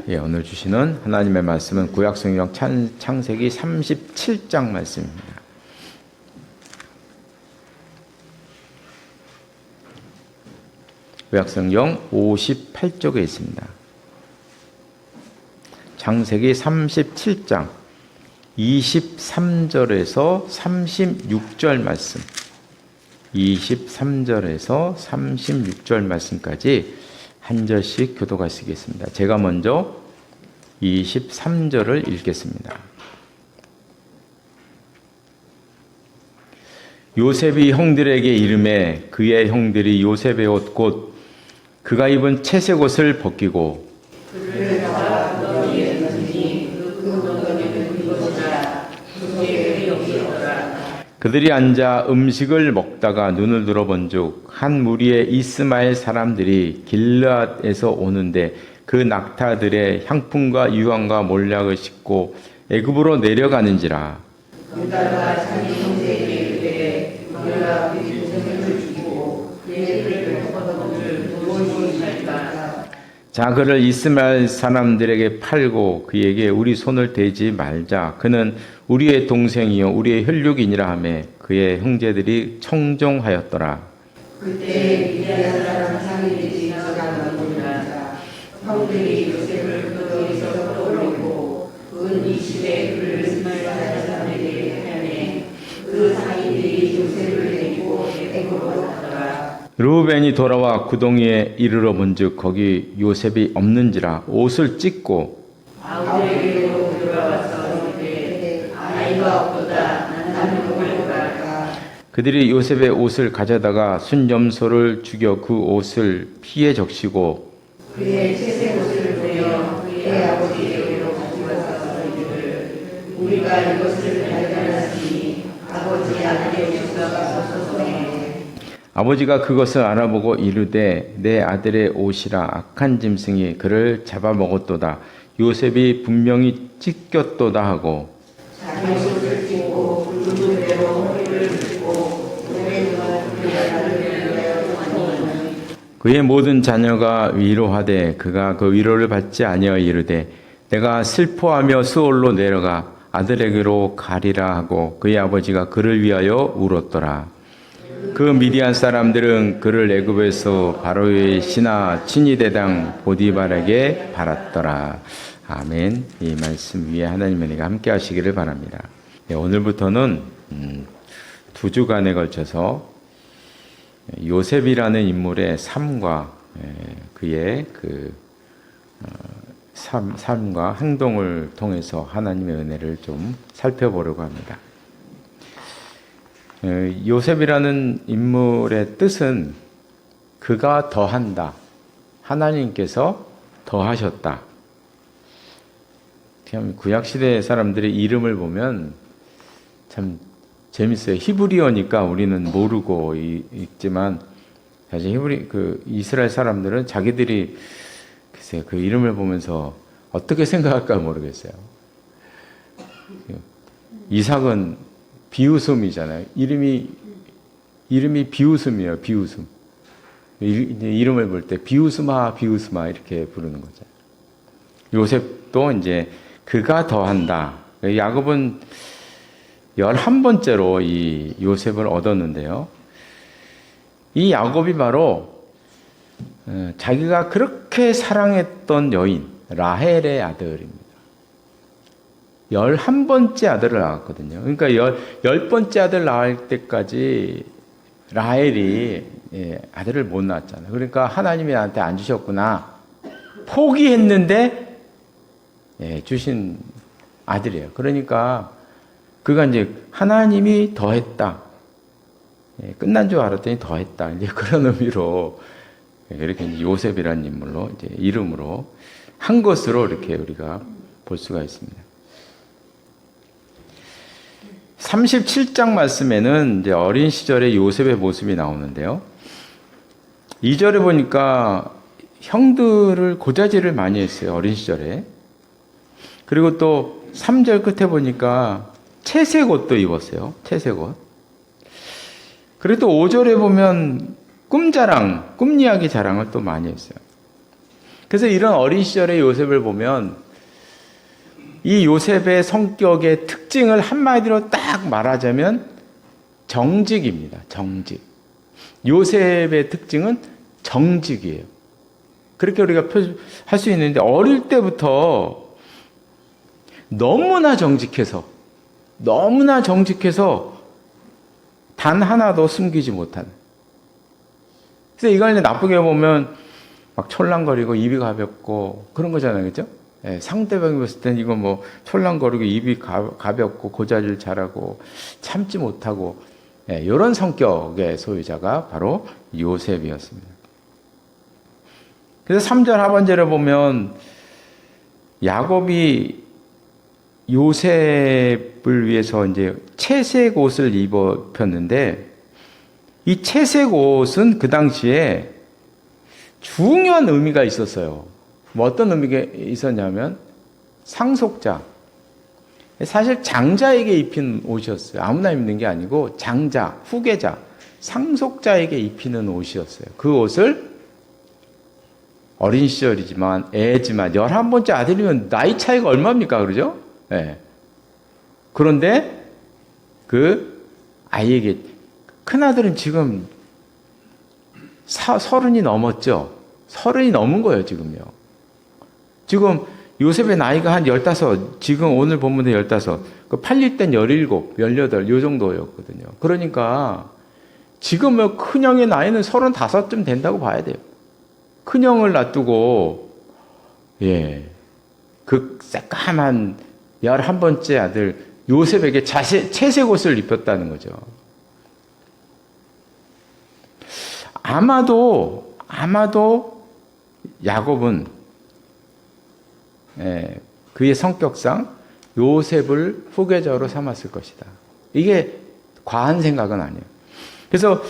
예, 오늘 주시는 하나님의 말씀은 구약성경 창세기 37장 말씀입니다. 구약성경 58쪽에 있습니다. 창세기 37장 23절에서 36절 말씀, 23절에서 36절 말씀까지 한 절씩 교독하시겠습니다. 제가 먼저 23절을 읽겠습니다. 요셉이 형들에게 이르매 그의 형들이 요셉의 옷 곧 그가 입은 채색 옷을 벗기고 그들이 앉아 음식을 먹다가 눈을 들어본즉 한 무리의 이스마엘 사람들이 길르앗에서 오는데 그 낙타들의 향품과 유황과 몰약을 싣고 애굽으로 내려가는지라. 자, 그를 이스마엘 사람들에게 팔고 그에게 우리 손을 대지 말자. 그는 우리의 동생이요 우리의 혈육이니라 하며 그의 형제들이 청종하였더라. 그때 미디안 사람 상인들이 지나가는지라 형들이 요셉을 그 거기서 끌어올리고 은 20에 그를 이스마엘 사람에게 하매 그 상인들이 요셉을 데리고 애굽으로 갔더라. 르우벤이 돌아와 구덩이에 이르러 본즉 거기 요셉이 없는지라 옷을 찢고 아우에게로 돌아와서 이르되 아이가 없도다 나는 누구를 구할까. 그들이 요셉의 옷을 가져다가 순염소를 죽여 그 옷을 피에 적시고 그의 채색 옷을 보여 그의 아버지에게로 가져와서 이르되 우리가 이것을 발견하였으니 아버지 아들의 주사가 없어서네. 아버지가 그것을 알아보고 이르되 내 아들의 옷이라 악한 짐승이 그를 잡아먹었도다. 요셉이 분명히 찢겼도다 하고 자기 옷을 찢고 굵은 대로 허리를 찢고 그의 모든 자녀가 위로하되 그가 그 위로를 받지 아니하여 이르되 내가 슬퍼하며 수월로 내려가 아들에게로 가리라 하고 그의 아버지가 그를 위하여 울었더라. 그 미디안 사람들은 그를 애굽에서 바로의 신하 친위대장 보디발에게 팔았더라. 아멘. 이 말씀 위에 하나님의 은혜가 함께 하시기를 바랍니다. 네, 오늘부터는 2주간에 걸쳐서 요셉이라는 인물의 삶과 그의 삶과 행동을 통해서 하나님의 은혜를 좀 살펴보려고 합니다. 요셉이라는 인물의 뜻은 그가 더한다. 하나님께서 더하셨다. 구약시대 사람들의 이름을 보면 참 재밌어요. 히브리어니까 우리는 모르고 있지만 사실 이스라엘 사람들은 자기들이 글쎄요, 그 이름을 보면서 어떻게 생각할까 모르겠어요. 이삭은 비웃음이잖아요. 이름이 비웃음이에요. 비웃음. 이름을 볼 때 비웃음아 이렇게 부르는 거죠. 요셉도 이제 그가 더한다. 야곱은 11번째로 이 요셉을 얻었는데요. 이 야곱이 바로 자기가 그렇게 사랑했던 여인 라헬의 아들입니다. 11번째 아들을 낳았거든요. 그러니까 10번째 아들 낳을 때까지 라헬이 아들을 못 낳았잖아요. 그러니까 하나님이 나한테 안 주셨구나. 포기했는데 주신 아들이에요. 그러니까 그가 이제 하나님이 더했다. 끝난 줄 알았더니 더했다. 이제 그런 의미로 이렇게 이제 요셉이라는 인물로 이제 이름으로 한 것으로 이렇게 우리가 볼 수가 있습니다. 37장 말씀에는 이제 어린 시절의 요셉의 모습이 나오는데요. 2절에 보니까 형들을 고자질을 많이 했어요. 어린 시절에. 그리고 또 3절 끝에 보니까 채색 옷도 입었어요. 채색 옷. 그리고 또 5절에 보면 꿈 이야기 자랑을 또 많이 했어요. 그래서 이런 어린 시절의 요셉을 보면 이 요셉의 성격의 특징을 한마디로 딱 말하자면 정직입니다. 정직. 요셉의 특징은 정직이에요. 그렇게 우리가 할 수 있는데 어릴 때부터 너무나 정직해서 단 하나도 숨기지 못하는. 그래서 이걸 나쁘게 보면 막 촐랑거리고 입이 가볍고 그런 거잖아요. 그죠? 예, 상대방이 봤을 땐 이거 뭐 촐랑거리고 입이 가볍고 고자질 잘하고 참지 못하고 이런 성격의 소유자가 바로 요셉이었습니다. 그래서 3절 하반절에 보면 야곱이 요셉을 위해서 이제 채색 옷을 입혔는데 이 채색 옷은 그 당시에 중요한 의미가 있었어요. 뭐 어떤 의미가 있었냐면 상속자. 사실 장자에게 입힌 옷이었어요. 아무나 입는 게 아니고 장자, 후계자, 상속자에게 입히는 옷이었어요. 그 옷을 어린 시절이지만 애지만 11번째 아들이면 나이 차이가 얼마입니까? 그러죠? 네. 그런데 그 아이에게 큰아들은 지금 30이 넘었죠. 30이 넘은 거예요, 지금요. 지금 요셉의 나이가 한 15, 지금 오늘 본문에 15, 그 팔릴 땐 17, 18, 요 정도였거든요. 그러니까 지금 큰형의 나이는 35쯤 된다고 봐야 돼요. 큰형을 놔두고, 그 새까만 11번째 아들 요셉에게 채색 옷을 입혔다는 거죠. 아마도 야곱은 그의 성격상 요셉을 후계자로 삼았을 것이다. 이게 과한 생각은 아니에요. 그래서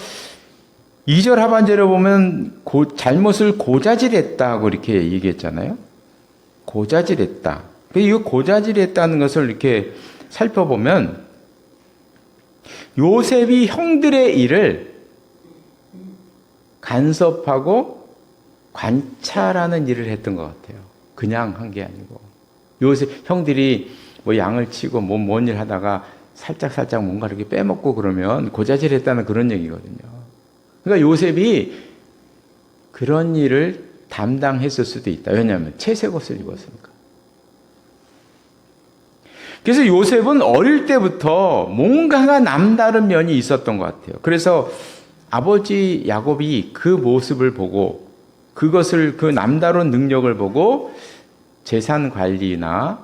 2절 하반절에 보면 잘못을 고자질했다고 이렇게 얘기했잖아요. 고자질했다. 이 고자질했다는 것을 이렇게 살펴보면 요셉이 형들의 일을 간섭하고 관찰하는 일을 했던 것 같아요. 그냥 한 게 아니고. 요셉 형들이 뭐 양을 치고 뭔 일 하다가 살짝 뭔가 이렇게 빼먹고 그러면 고자질했다는 그런 얘기거든요. 그러니까 요셉이 그런 일을 담당했을 수도 있다. 왜냐하면 채색 옷을 입었으니까. 그래서 요셉은 어릴 때부터 뭔가가 남다른 면이 있었던 것 같아요. 그래서 아버지 야곱이 그 모습을 보고 그것을 그 남다른 능력을 보고 재산 관리나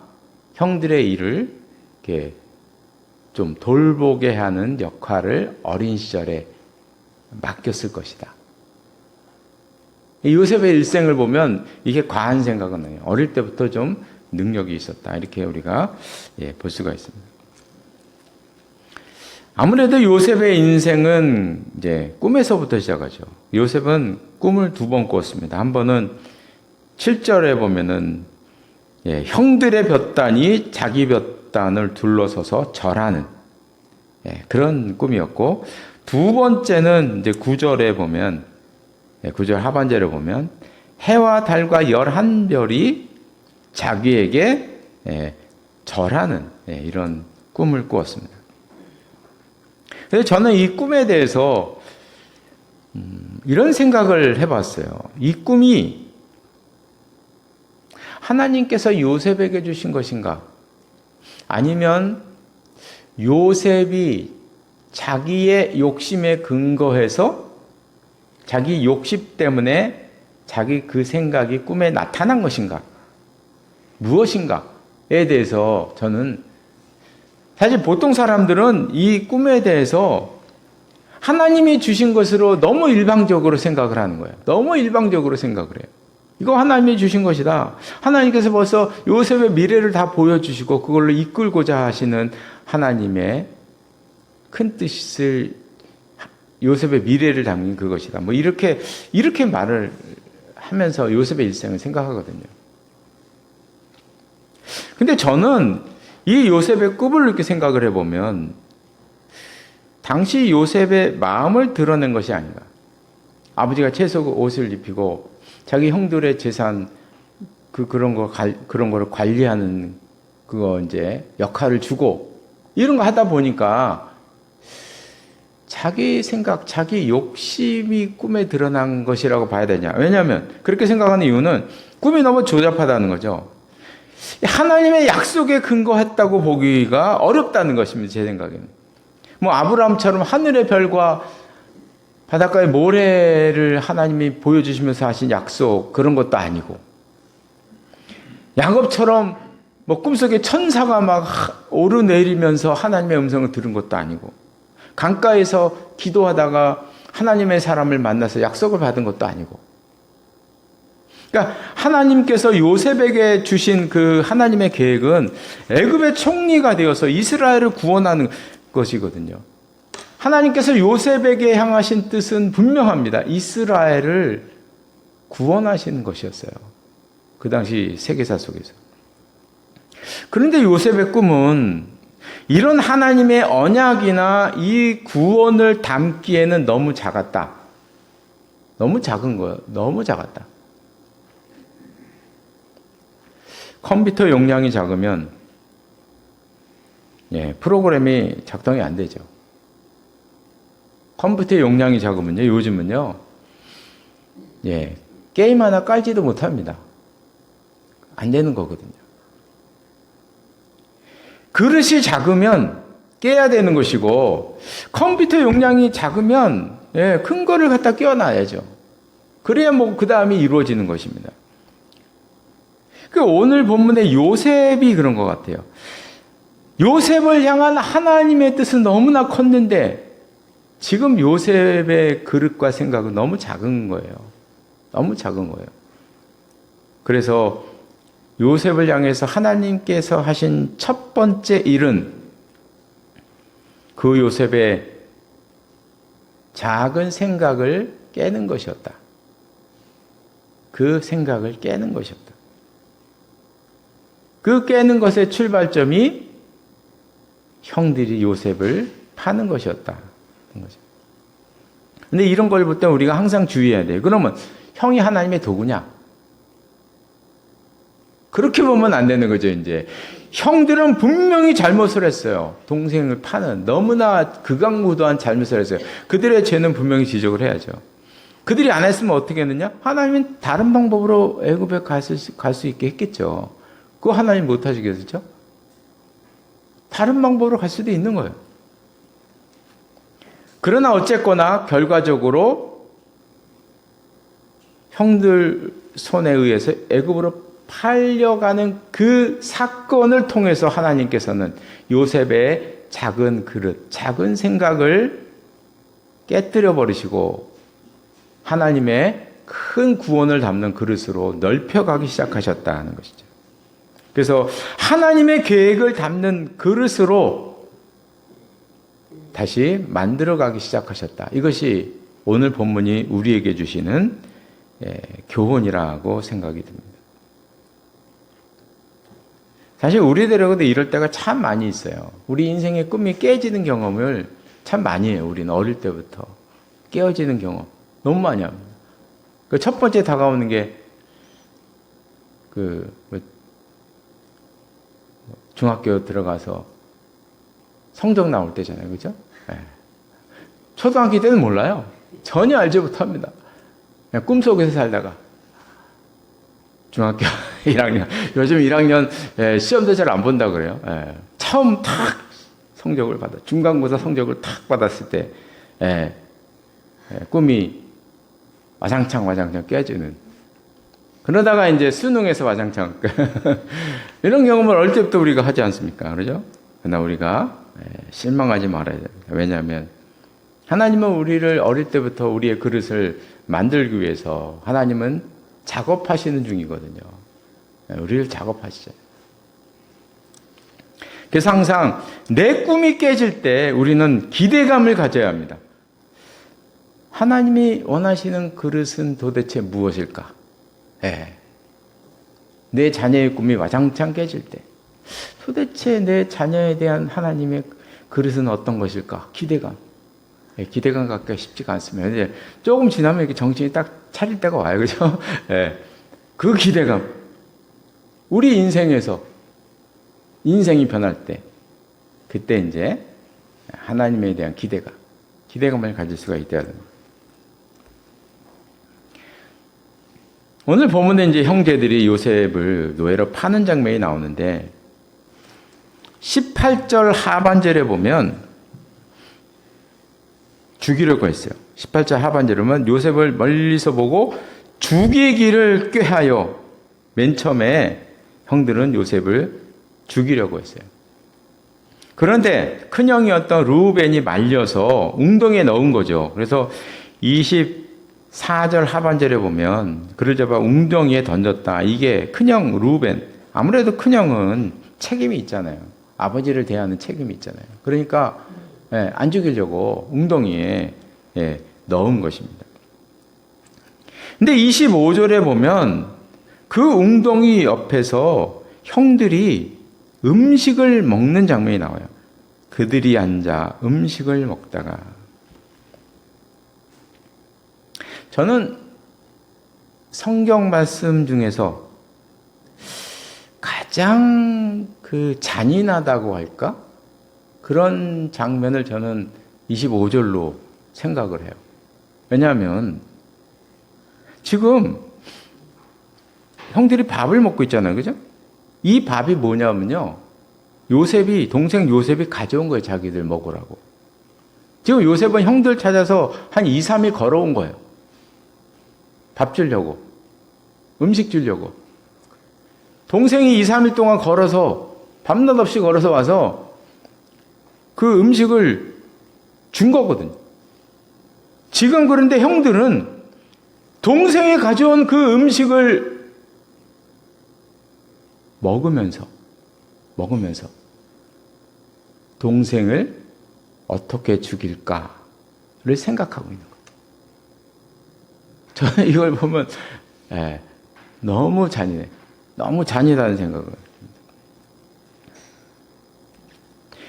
형들의 일을 이렇게 좀 돌보게 하는 역할을 어린 시절에 맡겼을 것이다. 요셉의 일생을 보면 이게 과한 생각은 아니에요. 어릴 때부터 좀 능력이 있었다. 이렇게 우리가 볼 수가 있습니다. 아무래도 요셉의 인생은 이제 꿈에서부터 시작하죠. 요셉은 꿈을 2번 꿨습니다. 한 번은 7절에 보면은 형들의 볕단이 자기 볕단을 둘러서서 절하는 그런 꿈이었고, 2번째는 이제 9절에 보면 9절 하반절에 보면 해와 달과 11별이 자기에게 절하는 이런 꿈을 꾸었습니다. 그래서 저는 이 꿈에 대해서 이런 생각을 해봤어요. 이 꿈이 하나님께서 요셉에게 주신 것인가? 아니면 요셉이 자기의 욕심에 근거해서 자기 욕심 때문에 자기 그 생각이 꿈에 나타난 것인가? 무엇인가에 대해서 저는 사실 보통 사람들은 이 꿈에 대해서 하나님이 주신 것으로 너무 일방적으로 생각을 하는 거예요. 너무 일방적으로 생각을 해요. 이거 하나님이 주신 것이다. 하나님께서 벌써 요셉의 미래를 다 보여주시고 그걸로 이끌고자 하시는 하나님의 큰 뜻을 요셉의 미래를 담긴 그것이다. 뭐 이렇게 말을 하면서 요셉의 일생을 생각하거든요. 근데 저는 이 요셉의 꿈을 이렇게 생각을 해보면 당시 요셉의 마음을 드러낸 것이 아닌가. 아버지가 채색 옷을 입히고 자기 형들의 재산 그런 거를 관리하는 이제 역할을 주고 이런 거 하다 보니까 자기 생각, 자기 욕심이 꿈에 드러난 것이라고 봐야 되냐. 왜냐하면 그렇게 생각하는 이유는 꿈이 너무 조잡하다는 거죠. 하나님의 약속에 근거했다고 보기가 어렵다는 것입니다. 제 생각에는. 뭐 아브라함처럼 하늘의 별과 바닷가의 모래를 하나님이 보여주시면서 하신 약속 그런 것도 아니고, 야곱처럼 뭐 꿈속에 천사가 막 오르내리면서 하나님의 음성을 들은 것도 아니고, 강가에서 기도하다가 하나님의 사람을 만나서 약속을 받은 것도 아니고, 그러니까 하나님께서 요셉에게 주신 그 하나님의 계획은 애굽의 총리가 되어서 이스라엘을 구원하는 것이거든요. 하나님께서 요셉에게 향하신 뜻은 분명합니다. 이스라엘을 구원하시는 것이었어요. 그 당시 세계사 속에서. 그런데 요셉의 꿈은 이런 하나님의 언약이나 이 구원을 담기에는 너무 작았다. 너무 작은 거예요. 너무 작았다. 컴퓨터 용량이 작으면 프로그램이 작동이 안 되죠. 컴퓨터 용량이 작으면요, 요즘은요, 게임 하나 깔지도 못합니다. 안 되는 거거든요. 그릇이 작으면 깨야 되는 것이고, 컴퓨터 용량이 작으면 큰 거를 갖다 끼워놔야죠. 그래야 뭐 그 다음이 이루어지는 것입니다. 그 오늘 본문의 요셉이 그런 것 같아요. 요셉을 향한 하나님의 뜻은 너무나 컸는데 지금 요셉의 그릇과 생각은 너무 작은 거예요. 너무 작은 거예요. 그래서 요셉을 향해서 하나님께서 하신 첫 번째 일은 그 요셉의 작은 생각을 깨는 것이었다. 그 생각을 깨는 것이었다. 그 깨는 것의 출발점이 형들이 요셉을 파는 것이었다. 근데 이런 걸 볼 때 우리가 항상 주의해야 돼요. 그러면 형이 하나님의 도구냐? 그렇게 보면 안 되는 거죠, 이제. 형들은 분명히 잘못을 했어요. 동생을 파는 너무나 극악무도한 잘못을 했어요. 그들의 죄는 분명히 지적을 해야죠. 그들이 안 했으면 어떻게 했느냐? 하나님은 다른 방법으로 애굽에 갈 수 있게 했겠죠. 그거 하나님 못 하시겠죠? 다른 방법으로 갈 수도 있는 거예요. 그러나 어쨌거나 결과적으로 형들 손에 의해서 애굽으로 팔려가는 그 사건을 통해서 하나님께서는 요셉의 작은 그릇, 작은 생각을 깨뜨려 버리시고 하나님의 큰 구원을 담는 그릇으로 넓혀가기 시작하셨다는 것이죠. 그래서 하나님의 계획을 담는 그릇으로 다시 만들어가기 시작하셨다. 이것이 오늘 본문이 우리에게 주시는 교훈이라고 생각이 듭니다. 사실 우리들에게도 이럴 때가 참 많이 있어요. 우리 인생의 꿈이 깨지는 경험을 참 많이 해요. 우리는 어릴 때부터 깨어지는 경험 너무 많이 합니다. 그 첫 번째 다가오는 게 중학교 들어가서 성적 나올 때잖아요. 그죠? 초등학교 때는 몰라요. 전혀 알지 못합니다. 그냥 꿈속에서 살다가 중학교 1학년, 요즘 1학년 시험도 잘 안 본다 그래요. 처음 탁 성적을 중간고사 성적을 탁 받았을 때 꿈이 와장창 깨지는. 그러다가 이제 수능에서 와장창 이런 경험을 어릴 때부터 우리가 하지 않습니까? 그러죠? 그러나 우리가 실망하지 말아야 됩니다. 왜냐하면 하나님은 우리를 어릴 때부터 우리의 그릇을 만들기 위해서 하나님은 작업하시는 중이거든요. 우리를 작업하시죠. 그래서 항상 내 꿈이 깨질 때 우리는 기대감을 가져야 합니다. 하나님이 원하시는 그릇은 도대체 무엇일까? 내 자녀의 꿈이 와장창 깨질 때 도대체 내 자녀에 대한 하나님의 그릇은 어떤 것일까? 기대감. 기대감 갖기가 쉽지가 않습니다. 이제 조금 지나면 이렇게 정신이 딱 차릴 때가 와요. 그죠? 그 기대감. 우리 인생에서 인생이 변할 때 그때 이제 하나님에 대한 기대감을 가질 수가 있다는 거예요. 오늘 본문에 이제 형제들이 요셉을 노예로 파는 장면이 나오는데 18절 하반절에 보면 죽이려고 했어요. 18절 하반절에 보면 요셉을 멀리서 보고 죽이기를 꾀하여 맨 처음에 형들은 요셉을 죽이려고 했어요. 그런데 큰형이었던 루벤이 말려서 웅덩이에 넣은 거죠. 그래서 24절 하반절에 보면 그를 잡아 웅덩이에 던졌다. 이게 큰형 루벤. 아무래도 큰형은 책임이 있잖아요. 아버지를 대하는 책임이 있잖아요. 그러니까 안 죽이려고 웅덩이에 넣은 것입니다. 근데 25절에 보면 그 웅덩이 옆에서 형들이 음식을 먹는 장면이 나와요. 그들이 앉아 음식을 먹다가 저는 성경 말씀 중에서 가장 잔인하다고 할까? 그런 장면을 저는 25절로 생각을 해요. 왜냐하면 지금 형들이 밥을 먹고 있잖아요. 그죠? 이 밥이 뭐냐면요. 동생 요셉이 가져온 거예요. 자기들 먹으라고. 지금 요셉은 형들 찾아서 한 2, 3일 걸어온 거예요. 밥 주려고. 음식 주려고. 동생이 2, 3일 동안 걸어서 밤낮 없이 걸어서 와서 그 음식을 준 거거든요. 지금 그런데 형들은 동생이 가져온 그 음식을 먹으면서 동생을 어떻게 죽일까를 생각하고 있는 거예요. 저는 이걸 보면 너무 잔인해. 너무 잔인하다는 생각을.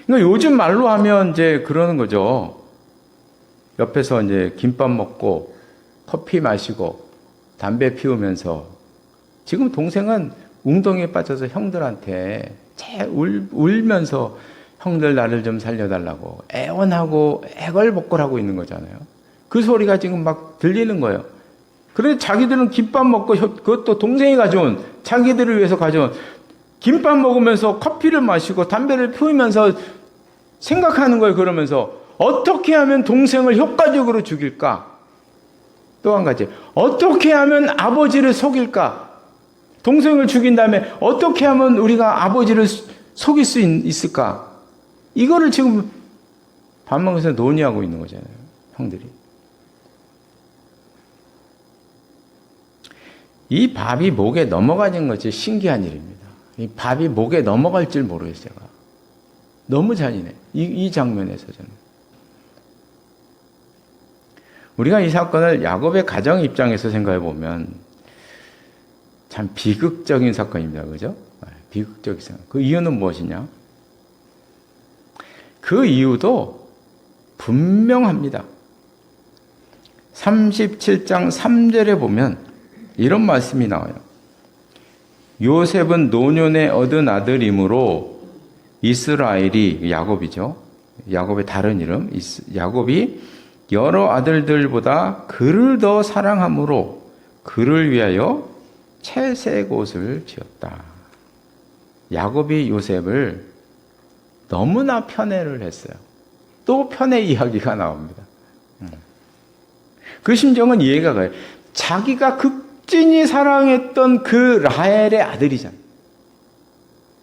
그러니까 요즘 말로 하면 이제 그러는 거죠. 옆에서 이제 김밥 먹고 커피 마시고 담배 피우면서 지금 동생은 웅덩이에 빠져서 형들한테 울면서 형들 나를 좀 살려달라고 애원하고 애걸복걸하고 있는 거잖아요. 그 소리가 지금 막 들리는 거예요. 그런데 자기들은 김밥 먹고 그것도 동생이 가져온 자기들을 위해서 가져온 김밥 먹으면서 커피를 마시고 담배를 피우면서 생각하는 거예요. 그러면서 어떻게 하면 동생을 효과적으로 죽일까? 또 한 가지 어떻게 하면 아버지를 속일까? 동생을 죽인 다음에 어떻게 하면 우리가 아버지를 속일 수 있을까? 이거를 지금 밥 먹으면서 논의하고 있는 거잖아요. 형들이. 이 밥이 목에 넘어가는 것이 신기한 일입니다. 이 밥이 목에 넘어갈 줄 모르겠어요. 제가. 너무 잔인해. 이 장면에서 저는. 우리가 이 사건을 야곱의 가정 입장에서 생각해 보면 참 비극적인 사건입니다. 그죠? 비극적인 사건. 그 이유는 무엇이냐? 그 이유도 분명합니다. 37장 3절에 보면 이런 말씀이 나와요. 요셉은 노년에 얻은 아들이므로 이스라엘이 야곱이죠. 야곱의 다른 이름 야곱이 여러 아들들보다 그를 더 사랑함으로 그를 위하여 채색 옷을 지었다. 야곱이 요셉을 너무나 편애를 했어요. 또 편애 이야기가 나옵니다. 그 심정은 이해가 가요. 자기가 극진히 사랑했던 그 라헬의 아들이잖아요.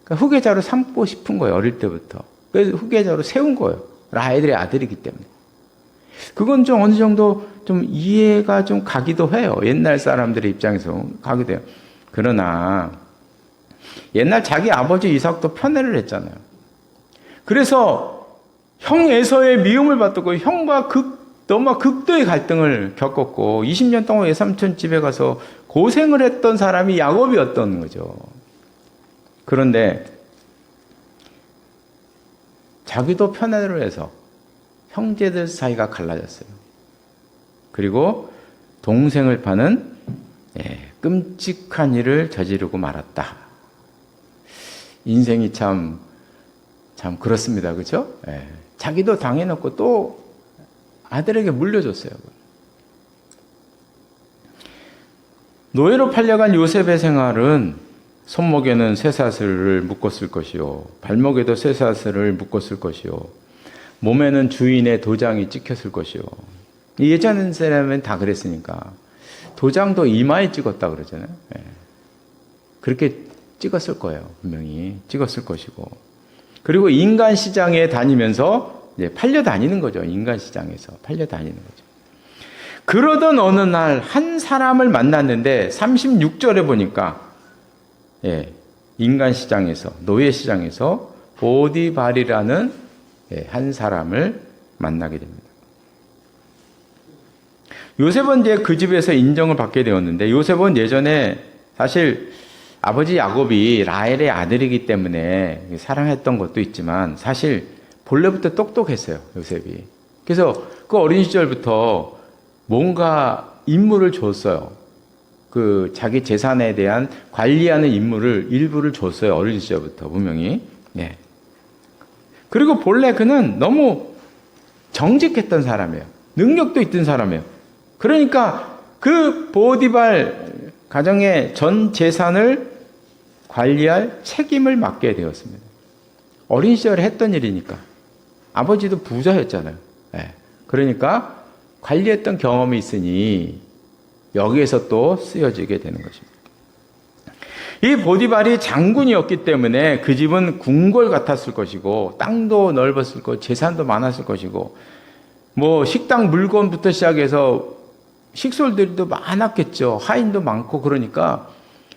그러니까 후계자로 삼고 싶은 거예요. 어릴 때부터. 그래서 후계자로 세운 거예요. 라헬의 아들이기 때문에. 그건 좀 어느 정도 좀 이해가 좀 가기도 해요. 옛날 사람들의 입장에서 가기도 해요. 그러나 옛날 자기 아버지 이삭도 편애를 했잖아요. 그래서 형 에서의 미움을 받았고 형과 너무 극도의 갈등을 겪었고 20년 동안 외삼촌 집에 가서 고생을 했던 사람이 야곱이었던 거죠. 그런데 자기도 편애를 해서 형제들 사이가 갈라졌어요. 그리고 동생을 파는 끔찍한 일을 저지르고 말았다. 인생이 참 그렇습니다. 그렇죠? 예. 자기도 당해놓고 또 아들에게 물려줬어요. 노예로 팔려간 요셉의 생활은 손목에는 쇠사슬을 묶었을 것이요, 발목에도 쇠사슬을 묶었을 것이요, 몸에는 주인의 도장이 찍혔을 것이요. 예전 사람은 다 그랬으니까 도장도 이마에 찍었다 그러잖아요. 예. 그렇게 찍었을 거예요. 분명히 찍었을 것이고, 그리고 인간 시장에 다니면서 이제 팔려 다니는 거죠. 인간 시장에서 팔려 다니는 거죠. 그러던 어느 날 한 사람을 만났는데 36절에 보니까 인간 시장에서, 노예 시장에서 보디발이라는 한 사람을 만나게 됩니다. 요셉은 이제 그 집에서 인정을 받게 되었는데, 요셉은 예전에 사실 아버지 야곱이 라헬의 아들이기 때문에 사랑했던 것도 있지만 사실 본래부터 똑똑했어요, 요셉이. 그래서 그 어린 시절부터 뭔가 임무를 줬어요. 그 자기 재산에 대한 관리하는 임무를 일부를 줬어요, 어린 시절부터 분명히. 네. 그리고 본래 그는 너무 정직했던 사람이에요. 능력도 있던 사람이에요. 그러니까 그 보디발 가정의 전 재산을 관리할 책임을 맡게 되었습니다. 어린 시절에 했던 일이니까. 아버지도 부자였잖아요. 네. 그러니까 관리했던 경험이 있으니 여기에서 또 쓰여지게 되는 것입니다. 이 보디발이 장군이었기 때문에 그 집은 궁궐 같았을 것이고, 땅도 넓었을 것이고, 재산도 많았을 것이고, 뭐 식당 물건부터 시작해서 식솔들도 많았겠죠. 하인도 많고. 그러니까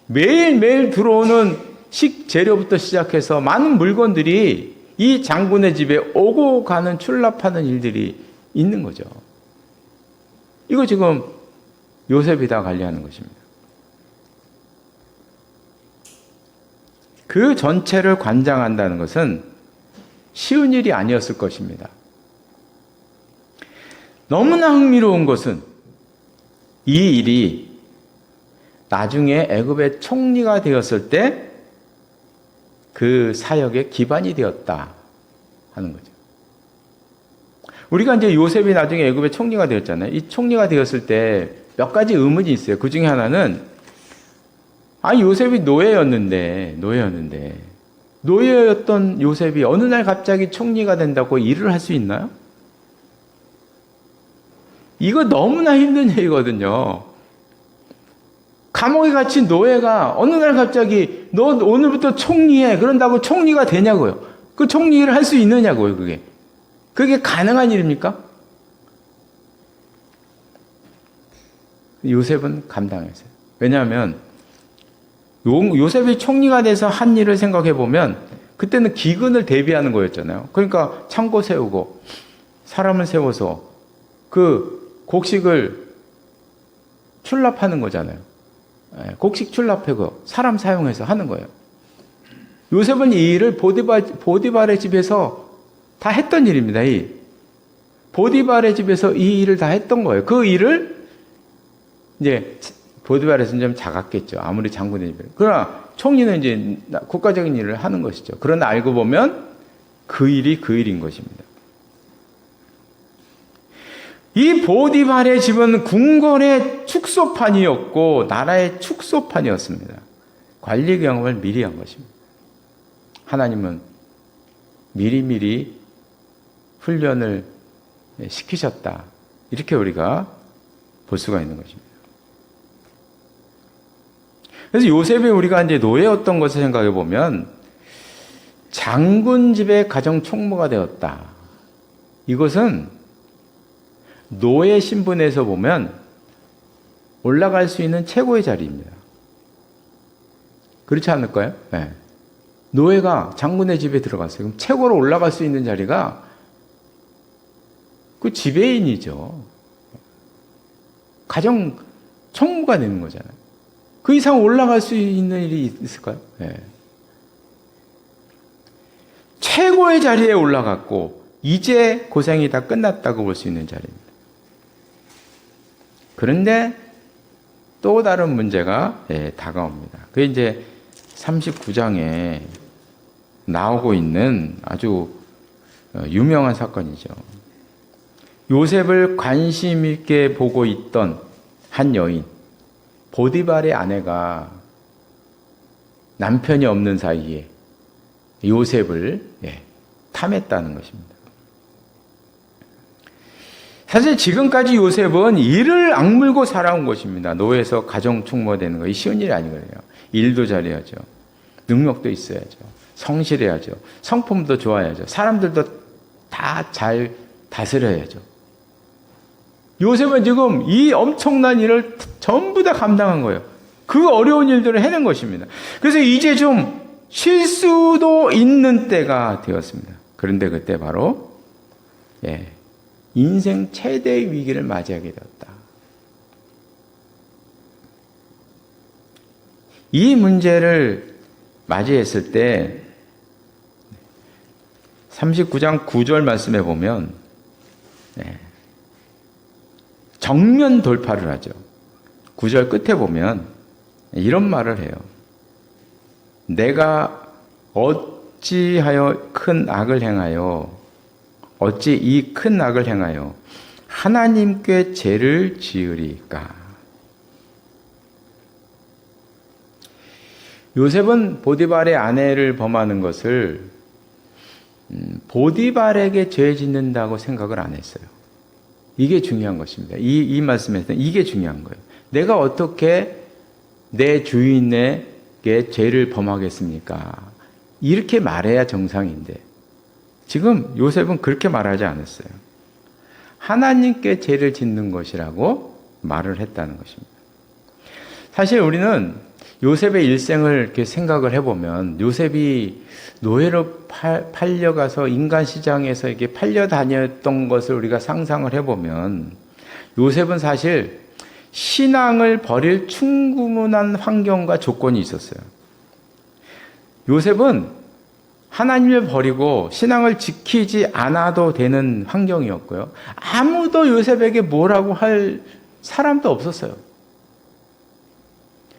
매일매일 들어오는 식재료부터 시작해서 많은 물건들이 이 장군의 집에 오고 가는 출납하는 일들이 있는 거죠. 이거 지금 요셉이 다 관리하는 것입니다. 그 전체를 관장한다는 것은 쉬운 일이 아니었을 것입니다. 너무나 흥미로운 것은 이 일이 나중에 애굽의 총리가 되었을 때 그 사역의 기반이 되었다 하는 거죠. 우리가 이제 요셉이 나중에 애굽의 총리가 되었잖아요. 이 총리가 되었을 때 몇 가지 의문이 있어요. 그 중에 하나는, 요셉이 노예였던 요셉이 어느 날 갑자기 총리가 된다고 일을 할 수 있나요? 이거 너무나 힘든 일이거든요. 감옥에 갇힌 노예가 어느 날 갑자기 너 오늘부터 총리해 그런다고 총리가 되냐고요. 그 총리 일을 할 수 있느냐고요. 그게 가능한 일입니까? 요셉은 감당했어요. 왜냐하면 요셉이 총리가 돼서 한 일을 생각해 보면 그때는 기근을 대비하는 거였잖아요. 그러니까 창고 세우고 사람을 세워서 그 곡식을 출납하는 거잖아요. 곡식 출납하고 사람 사용해서 하는 거예요. 요셉은 이 일을 보디발의 집에서 다 했던 일입니다. 보디발의 집에서 이 일을 다 했던 거예요. 그 일을 이제 보디발에서는 좀 작았겠죠. 아무리 장군의 집에. 그러나 총리는 이제 국가적인 일을 하는 것이죠. 그러나 알고 보면 그 일이 그 일인 것입니다. 이 보디발의 집은 궁궐의 축소판이었고 나라의 축소판이었습니다. 관리 경험을 미리 한 것입니다. 하나님은 미리미리 훈련을 시키셨다. 이렇게 우리가 볼 수가 있는 것입니다. 그래서 요셉이 우리가 이제 노예였던 것을 생각해 보면 장군 집의 가정 총무가 되었다. 이것은 노예 신분에서 보면 올라갈 수 있는 최고의 자리입니다. 그렇지 않을까요? 네. 노예가 장군의 집에 들어갔어요. 그럼 최고로 올라갈 수 있는 자리가 그 지배인이죠. 가정 총무가 되는 거잖아요. 그 이상 올라갈 수 있는 일이 있을까요? 네. 최고의 자리에 올라갔고 이제 고생이 다 끝났다고 볼 수 있는 자리입니다. 그런데 또 다른 문제가 다가옵니다. 그게 이제 39장에 나오고 있는 아주 유명한 사건이죠. 요셉을 관심 있게 보고 있던 한 여인, 보디발의 아내가 남편이 없는 사이에 요셉을 탐했다는 것입니다. 사실 지금까지 요셉은 이를 악물고 살아온 것입니다. 노예에서 가정 충모되는 거 쉬운 일이 아니거든요. 일도 잘해야죠. 능력도 있어야죠. 성실해야죠. 성품도 좋아야죠. 사람들도 다 잘 다스려야죠. 요셉은 지금 이 엄청난 일을 전부 다 감당한 거예요. 그 어려운 일들을 해낸 것입니다. 그래서 이제 좀 쉴 수도 있는 때가 되었습니다. 그런데 그때 바로 인생 최대의 위기를 맞이하게 되었다. 이 문제를 맞이했을 때 39장 9절 말씀에 보면 정면 돌파를 하죠. 9절 끝에 보면 이런 말을 해요. 내가 어찌하여 큰 악을 행하여 어찌 이 큰 악을 행하여 하나님께 죄를 지으리까. 요셉은 보디발의 아내를 범하는 것을 보디발에게 죄 짓는다고 생각을 안 했어요. 이게 중요한 것입니다. 이 말씀에서는 이게 중요한 거예요. 내가 어떻게 내 주인에게 죄를 범하겠습니까? 이렇게 말해야 정상인데 지금 요셉은 그렇게 말하지 않았어요. 하나님께 죄를 짓는 것이라고 말을 했다는 것입니다. 사실 우리는 요셉의 일생을 이렇게 생각을 해보면 요셉이 노예로 팔려가서 인간 시장에서 이렇게 팔려 다녔던 것을 우리가 상상을 해보면 요셉은 사실 신앙을 버릴 충분한 환경과 조건이 있었어요. 요셉은 하나님을 버리고 신앙을 지키지 않아도 되는 환경이었고요. 아무도 요셉에게 뭐라고 할 사람도 없었어요.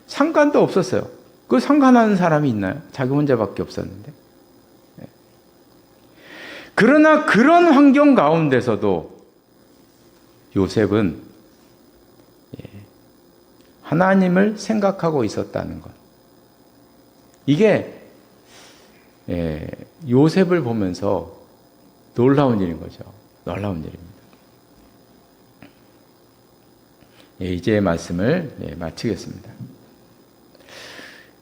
상관도 없었어요. 그 상관하는 사람이 있나요? 자기 혼자밖에 없었는데. 그러나 그런 환경 가운데서도 요셉은 하나님을 생각하고 있었다는 것. 이게 요셉을 보면서 놀라운 일인 거죠. 놀라운 일입니다. 이제 말씀을 마치겠습니다.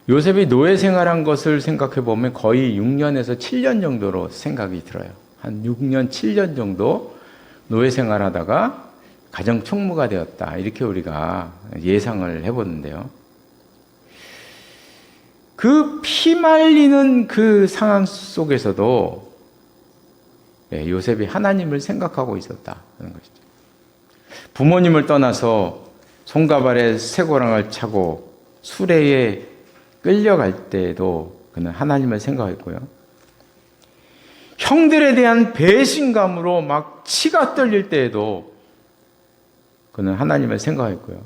요셉이 노예 생활한 것을 생각해 보면 거의 6년에서 7년 정도로 생각이 들어요. 한 6년, 7년 정도 노예 생활하다가 가정 총무가 되었다. 이렇게 우리가 예상을 해보는데요. 그 피말리는 그 상황 속에서도 요셉이 하나님을 생각하고 있었다는 것이죠. 부모님을 떠나서 손과 발에 쇠고랑을 차고 수레에 끌려갈 때에도 그는 하나님을 생각했고요. 형들에 대한 배신감으로 막 치가 떨릴 때에도 그는 하나님을 생각했고요.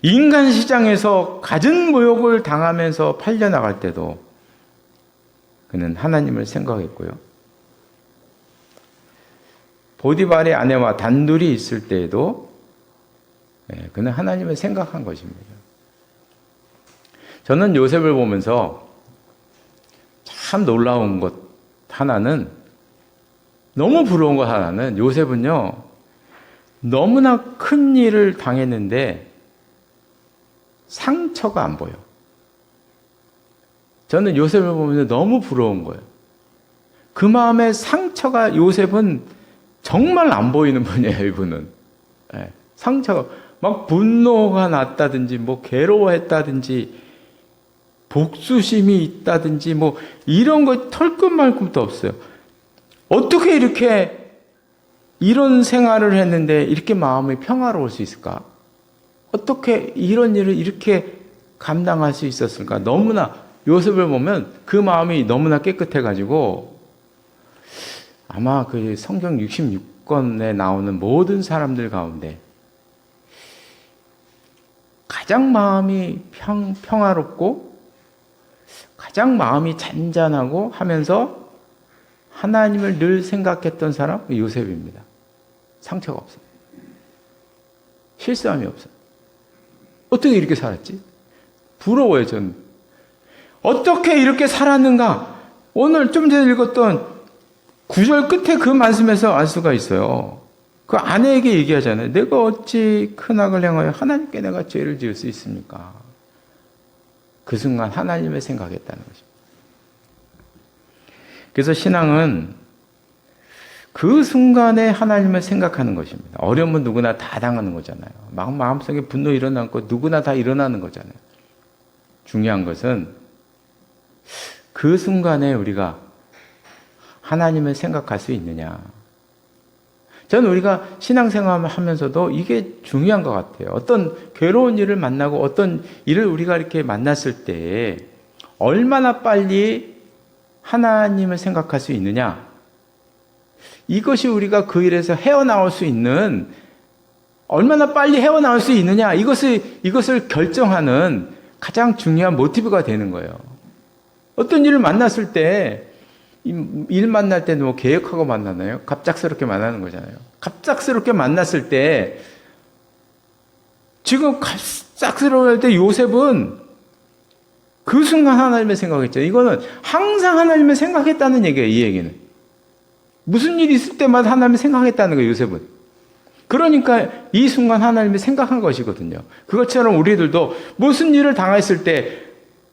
인간 시장에서 갖은 모욕을 당하면서 팔려나갈 때도 그는 하나님을 생각했고요. 보디발의 아내와 단둘이 있을 때에도 그는 하나님을 생각한 것입니다. 저는 요셉을 보면서 참 놀라운 것 하나는, 너무 부러운 것 하나는, 요셉은요 너무나 큰 일을 당했는데 상처가 안 보여. 저는 요셉을 보면서 너무 부러운 거예요. 그 마음의 상처가, 요셉은 정말 안 보이는 분이에요. 이분은 상처가 막 분노가 났다든지 뭐 괴로워했다든지 복수심이 있다든지 뭐 이런 거 털끝말끝도 없어요. 어떻게 이렇게 이런 생활을 했는데 이렇게 마음이 평화로울 수 있을까? 어떻게 이런 일을 이렇게 감당할 수 있었을까? 너무나 요셉을 보면 그 마음이 너무나 깨끗해가지고 아마 그 성경 66권에 나오는 모든 사람들 가운데 가장 마음이 평화롭고 가장 마음이 잔잔하고 하면서 하나님을 늘 생각했던 사람 요셉입니다. 상처가 없어요. 실수함이 없어요. 어떻게 이렇게 살았지? 부러워요, 저는. 어떻게 이렇게 살았는가? 오늘 좀 전에 읽었던 9절 끝에 그 말씀에서 알 수가 있어요. 그 아내에게 얘기하잖아요. 내가 어찌 큰 악을 행하여 하나님께 내가 죄를 지을 수 있습니까? 그 순간 하나님을 생각했다는 것입니다. 그래서 신앙은 그 순간에 하나님을 생각하는 것입니다. 어려우면 누구나 다 당하는 거잖아요. 마음속에 분노 일어나는 거 누구나 다 일어나는 거잖아요. 중요한 것은 그 순간에 우리가 하나님을 생각할 수 있느냐. 저는 우리가 신앙생활을 하면서도 이게 중요한 것 같아요. 어떤 괴로운 일을 만나고 어떤 일을 우리가 이렇게 만났을 때 얼마나 빨리 하나님을 생각할 수 있느냐. 이것이 우리가 그 일에서 헤어나올 수 있는, 얼마나 빨리 헤어나올 수 있느냐, 이것을 결정하는 가장 중요한 모티브가 되는 거예요. 어떤 일을 만났을 때, 일 만날 때는 뭐 계획하고 만나나요? 갑작스럽게 만나는 거잖아요. 갑작스럽게 만났을 때, 지금 갑작스러울 때 요셉은 그 순간 하나님을 생각했죠. 이거는 항상 하나님을 생각했다는 얘기예요, 이 얘기는. 무슨 일이 있을 때마다 하나님을 생각했다는 거예요, 요셉은. 그러니까 이 순간 하나님을 생각한 것이거든요. 그것처럼 우리들도 무슨 일을 당했을 때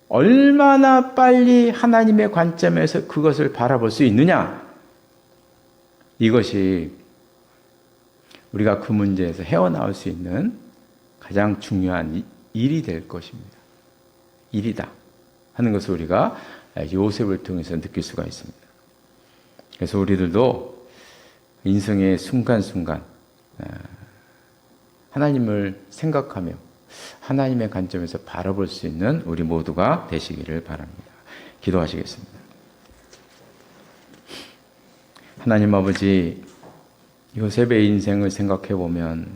얼마나 빨리 하나님의 관점에서 그것을 바라볼 수 있느냐. 이것이 우리가 그 문제에서 헤어나올 수 있는 가장 중요한 일이 될 것입니다. 일이다 하는 것을 우리가 요셉을 통해서 느낄 수가 있습니다. 그래서 우리들도 인생의 순간순간 하나님을 생각하며 하나님의 관점에서 바라볼 수 있는 우리 모두가 되시기를 바랍니다. 기도하시겠습니다. 하나님 아버지, 요셉의 인생을 생각해 보면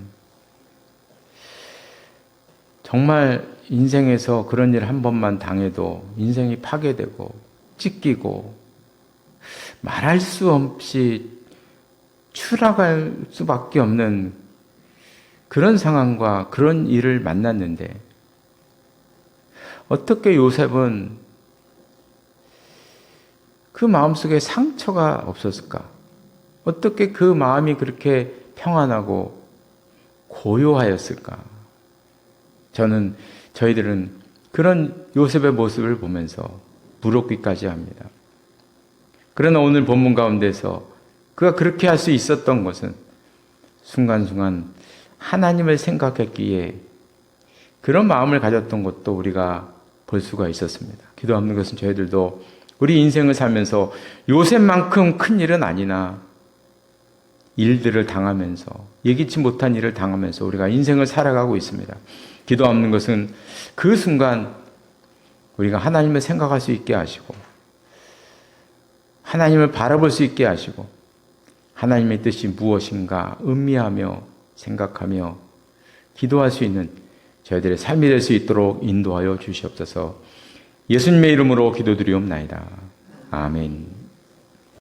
정말 인생에서 그런 일 한 번만 당해도 인생이 파괴되고 찢기고 말할 수 없이 추락할 수밖에 없는 그런 상황과 그런 일을 만났는데 어떻게 요셉은 그 마음속에 상처가 없었을까? 어떻게 그 마음이 그렇게 평안하고 고요하였을까? 저희들은 그런 요셉의 모습을 보면서 부럽기까지 합니다. 그러나 오늘 본문 가운데서 그가 그렇게 할 수 있었던 것은 순간순간 하나님을 생각했기에 그런 마음을 가졌던 것도 우리가 볼 수가 있었습니다. 기도하는 것은 저희들도 우리 인생을 살면서 요셉만큼 큰 일은 아니나 일들을 당하면서 예기치 못한 일을 당하면서 우리가 인생을 살아가고 있습니다. 기도하는 것은 그 순간 우리가 하나님을 생각할 수 있게 하시고 하나님을 바라볼 수 있게 하시고 하나님의 뜻이 무엇인가 음미하며 생각하며 기도할 수 있는 저희들의 삶이 될 수 있도록 인도하여 주시옵소서. 예수님의 이름으로 기도드리옵나이다. 아멘.